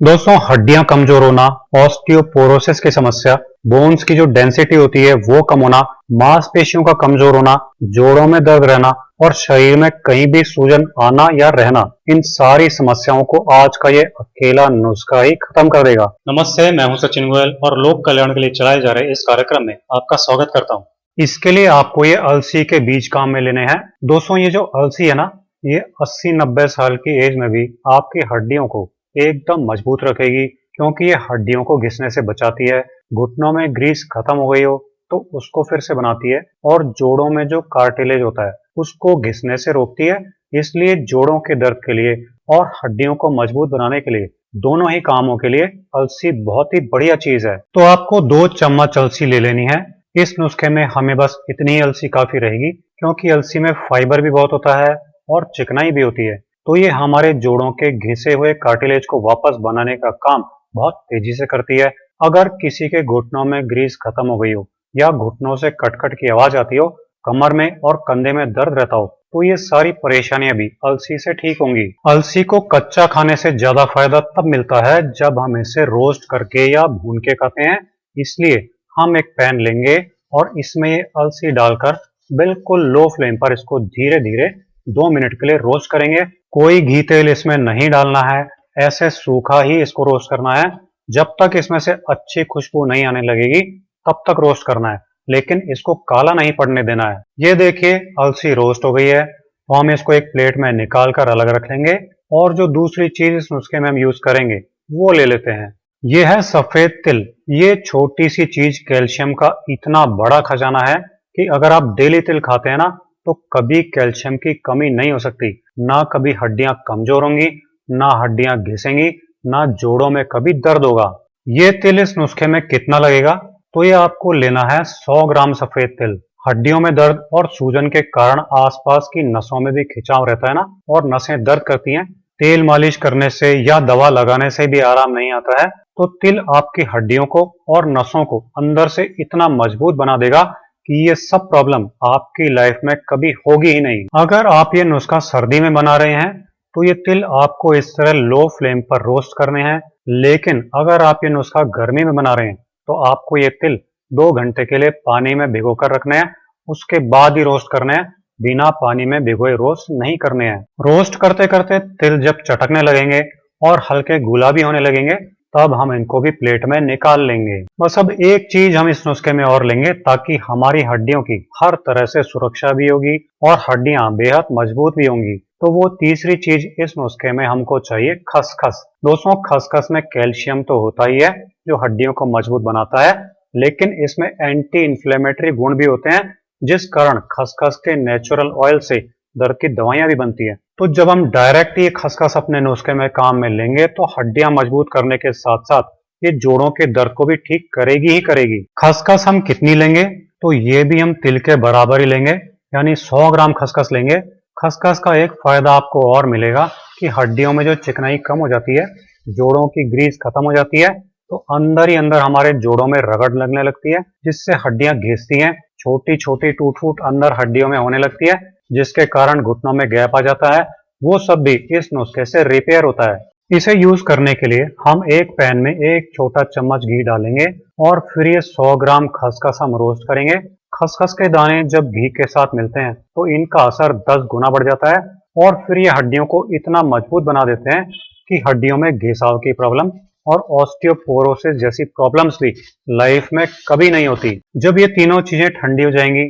दोस्तों, हड्डियां कमजोर होना, ऑस्टियोपोरोसिस की समस्या, बोन्स की जो डेंसिटी होती है वो कम होना, मांसपेशियों का कमजोर होना, जोड़ों में दर्द रहना और शरीर में कहीं भी सूजन आना या रहना, इन सारी समस्याओं को आज का ये अकेला नुस्खा ही खत्म कर देगा। नमस्ते, मैं हूं सचिन गोयल और लोक कल्याण के लिए चलाए जा रहे इस कार्यक्रम में आपका स्वागत करता हूं। इसके लिए आपको ये अलसी के बीज काम में लेने हैं। दोस्तों, ये जो अलसी है ना, ये 80-90 साल की एज में भी आपकी हड्डियों को एकदम मजबूत रखेगी, क्योंकि ये हड्डियों को घिसने से बचाती है। घुटनों में ग्रीस खत्म हो गई हो तो उसको फिर से बनाती है, और जोड़ों में जो कार्टिलेज होता है उसको घिसने से रोकती है। इसलिए जोड़ों के दर्द के लिए और हड्डियों को मजबूत बनाने के लिए, दोनों ही कामों के लिए अलसी बहुत ही बढ़िया चीज है। तो आपको 2 चम्मच अलसी ले लेनी है। इस नुस्खे में हमें बस इतनी ही अलसी काफी रहेगी, क्योंकि अलसी में फाइबर भी बहुत होता है और चिकनाई भी होती है। तो ये हमारे जोड़ों के घिसे हुए कार्टिलेज को वापस बनाने का काम बहुत तेजी से करती है। अगर किसी के घुटनों में ग्रीस खत्म हो गई हो या घुटनों से कटकट की आवाज आती हो, कमर में और कंधे में दर्द रहता हो, तो ये सारी परेशानियां भी अलसी से ठीक होंगी। अलसी को कच्चा खाने से ज्यादा फायदा तब मिलता है जब हम इसे रोस्ट करके या भून के खाते हैं। इसलिए हम एक पैन लेंगे और इसमें ये अलसी डालकर बिल्कुल लो फ्लेम पर इसको धीरे धीरे 2 मिनट के लिए रोस्ट करेंगे। कोई घी तेल इसमें नहीं डालना है, ऐसे सूखा ही इसको रोस्ट करना है। जब तक इसमें से अच्छी खुशबू नहीं आने लगेगी तब तक रोस्ट करना है, लेकिन इसको काला नहीं पड़ने देना है। ये देखिए, अलसी रोस्ट हो गई है, तो हम इसको एक प्लेट में निकाल कर अलग रख लेंगे। और जो दूसरी चीज इस नुस्खे में हम यूज करेंगे वो ले लेते हैं। ये है सफेद तिल। ये छोटी सी चीज कैल्शियम का इतना बड़ा खजाना है कि अगर आप डेली तिल खाते हैं ना, तो कभी कैल्शियम की कमी नहीं हो सकती। ना कभी हड्डियां कमजोर होंगी, ना हड्डियां घिसेंगी, ना जोड़ों में कभी दर्द होगा। ये तिल इस नुस्खे में कितना लगेगा? तो ये आपको लेना है 100 ग्राम सफेद तिल। हड्डियों में दर्द और सूजन के कारण आसपास की नसों में भी खिंचाव रहता है ना, और नसें दर्द करती हैं। तेल मालिश करने से या दवा लगाने से भी आराम नहीं आता है, तो तिल आपकी हड्डियों को और नसों को अंदर से इतना मजबूत बना देगा कि ये सब प्रॉब्लम आपकी लाइफ में कभी होगी ही नहीं। अगर आप ये नुस्खा सर्दी में बना रहे हैं तो ये तिल आपको इस तरह लो फ्लेम पर रोस्ट करने हैं, लेकिन अगर आप ये नुस्खा गर्मी में बना रहे हैं तो आपको ये तिल 2 घंटे के लिए पानी में भिगो कर रखने हैं। उसके बाद ही रोस्ट करने हैं, बिना पानी में भिगोए रोस्ट नहीं करने हैं। रोस्ट करते करते तिल जब चटकने लगेंगे और हल्के गुलाबी होने लगेंगे, तब हम इनको भी प्लेट में निकाल लेंगे। बस अब एक चीज हम इस नुस्खे में और लेंगे, ताकि हमारी हड्डियों की हर तरह से सुरक्षा भी होगी और हड्डियां बेहद मजबूत भी होंगी। तो वो तीसरी चीज इस नुस्खे में हमको चाहिए, खसखस। दोस्तों, खसखस में कैल्शियम तो होता ही है जो हड्डियों को मजबूत बनाता है, लेकिन इसमें एंटी इंफ्लेमेटरी गुण भी होते हैं, जिस कारण खसखस के नेचुरल ऑयल से दर्द की दवाइयां भी बनती है। तो जब हम डायरेक्ट ये खसखस अपने नुस्खे में काम में लेंगे तो हड्डियां मजबूत करने के साथ साथ ये जोड़ों के दर्द को भी ठीक करेगी ही करेगी। खसखस हम कितनी लेंगे? तो ये भी हम तिल के बराबर ही लेंगे, यानी 100 ग्राम खसखस लेंगे। खसखस का एक फायदा आपको और मिलेगा कि हड्डियों में जो चिकनाई कम हो जाती है, जोड़ों की ग्रीस खत्म हो जाती है, तो अंदर ही अंदर हमारे जोड़ों में रगड़ लगने लगती है, जिससे हड्डियां घिसती हैं। छोटी छोटी टूट फूट अंदर हड्डियों में होने लगती है, जिसके कारण घुटनों में गैप आ जाता है। वो सब भी इस नुस्खे से रिपेयर होता है। इसे यूज करने के लिए हम एक पैन में 1 छोटा चम्मच घी डालेंगे और फिर ये 100 ग्राम खसखस हम रोस्ट करेंगे। खसखस के दाने जब घी के साथ मिलते हैं तो इनका असर 10 गुना बढ़ जाता है, और फिर ये हड्डियों को इतना मजबूत बना देते हैं कि हड्डियों में घिसाव की प्रॉब्लम और ऑस्टियोपोरोसिस जैसी प्रॉब्लम्स भी लाइफ में कभी नहीं होती। जब ये तीनों चीजें ठंडी हो जाएंगी,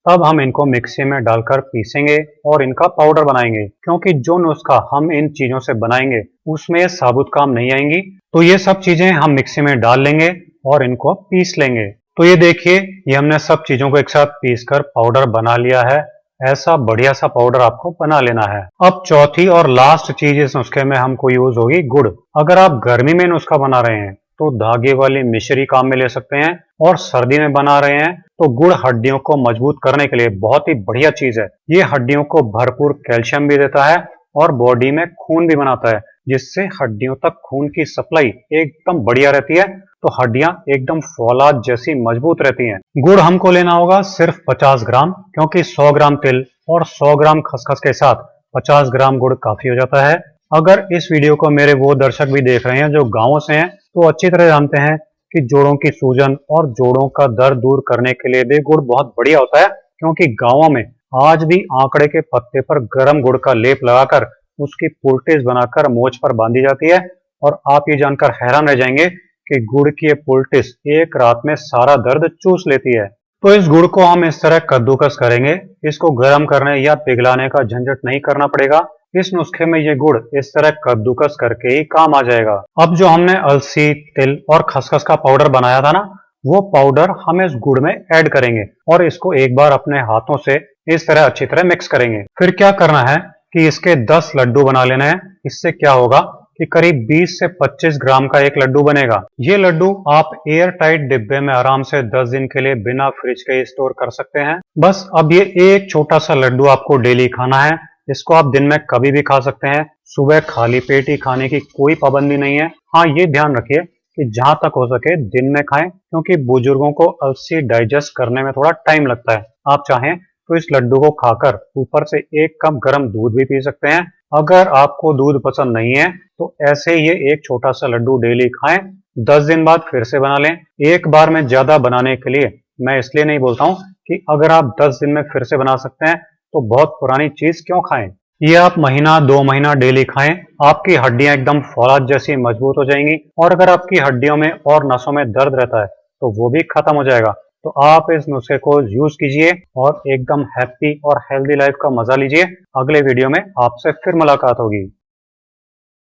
तब हम इनको मिक्सी में डालकर पीसेंगे और इनका पाउडर बनाएंगे, क्योंकि जो नुस्खा हम इन चीजों से बनाएंगे उसमें ये साबुत काम नहीं आएंगी। तो ये सब चीजें हम मिक्सी में डाल लेंगे और इनको पीस लेंगे। तो ये देखिए, ये हमने सब चीजों को एक साथ पीसकर पाउडर बना लिया है। ऐसा बढ़िया सा पाउडर आपको बना लेना है। अब चौथी और लास्ट चीज इस नुस्खे में हमको यूज होगी, गुड़। अगर आप गर्मी में नुस्खा बना रहे हैं तो धागे वाली मिश्री काम में ले सकते हैं, और सर्दी में बना रहे हैं तो गुड़ हड्डियों को मजबूत करने के लिए बहुत ही बढ़िया चीज है। ये हड्डियों को भरपूर कैल्शियम भी देता है और बॉडी में खून भी बनाता है, जिससे हड्डियों तक खून की सप्लाई एकदम बढ़िया रहती है, तो हड्डियां एकदम फौलाद जैसी मजबूत रहती हैं। गुड़ हमको लेना होगा सिर्फ 50 ग्राम, क्योंकि 100 ग्राम तिल और 100 ग्राम खसखस के साथ 50 ग्राम गुड़ काफी हो जाता है। अगर इस वीडियो को मेरे वो दर्शक भी देख रहे हैं जो गांवों से हैं, तो अच्छी तरह जानते हैं कि जोड़ों की सूजन और जोड़ों का दर्द दूर करने के लिए भी गुड़ बहुत बढ़िया होता है। क्योंकि गांवों में आज भी आंकड़े के पत्ते पर गर्म गुड़ का लेप लगाकर उसकी पुलटिस बनाकर मोछ पर बांधी जाती है। और आप ये जानकर हैरान रह जाएंगे कि गुड़ की ये पुलटिस एक रात में सारा दर्द चूस लेती है। तो इस गुड़ को हम इस तरह कद्दूकस करेंगे। इसको गर्म करने या पिघलाने का झंझट नहीं करना पड़ेगा। इस नुस्खे में ये गुड़ इस तरह कद्दूकस करके ही काम आ जाएगा। अब जो हमने अलसी, तिल और खसखस का पाउडर बनाया था ना, वो पाउडर हम इस गुड़ में ऐड करेंगे और इसको एक बार अपने हाथों से इस तरह अच्छी तरह मिक्स करेंगे। फिर क्या करना है कि इसके 10 लड्डू बना लेने हैं। इससे क्या होगा कि करीब 20 से 25 ग्राम का एक लड्डू बनेगा। ये लड्डू आप एयर टाइट डिब्बे में आराम से 10 दिन के लिए बिना फ्रिज के स्टोर कर सकते हैं। बस अब ये एक छोटा सा लड्डू आपको डेली खाना है। इसको आप दिन में कभी भी खा सकते हैं। सुबह खाली पेट ही खाने की कोई पाबंदी नहीं है। हाँ, ये ध्यान रखिए कि जहां तक हो सके दिन में खाएं, क्योंकि बुजुर्गों को अलसी डाइजेस्ट करने में थोड़ा टाइम लगता है। आप चाहें तो इस लड्डू को खाकर ऊपर से एक कप गर्म दूध भी पी सकते हैं। अगर आपको दूध पसंद नहीं है तो ऐसे ही ये एक छोटा सा लड्डू डेली खाएं। 10 दिन बाद फिर से बना लें। एक बार में ज्यादा बनाने के लिए मैं इसलिए नहीं बोलता हूं कि अगर आप 10 दिन में फिर से बना सकते हैं तो बहुत पुरानी चीज क्यों खाएं। ये आप महीना 2 महीना डेली खाएं, आपकी हड्डियां एकदम फौलाद जैसी मजबूत हो जाएंगी। और अगर आपकी हड्डियों में और नसों में दर्द रहता है तो वो भी खत्म हो जाएगा। तो आप इस नुस्खे को यूज कीजिए और एकदम हैप्पी और हेल्दी लाइफ का मजा लीजिए। अगले वीडियो में आपसे फिर मुलाकात होगी।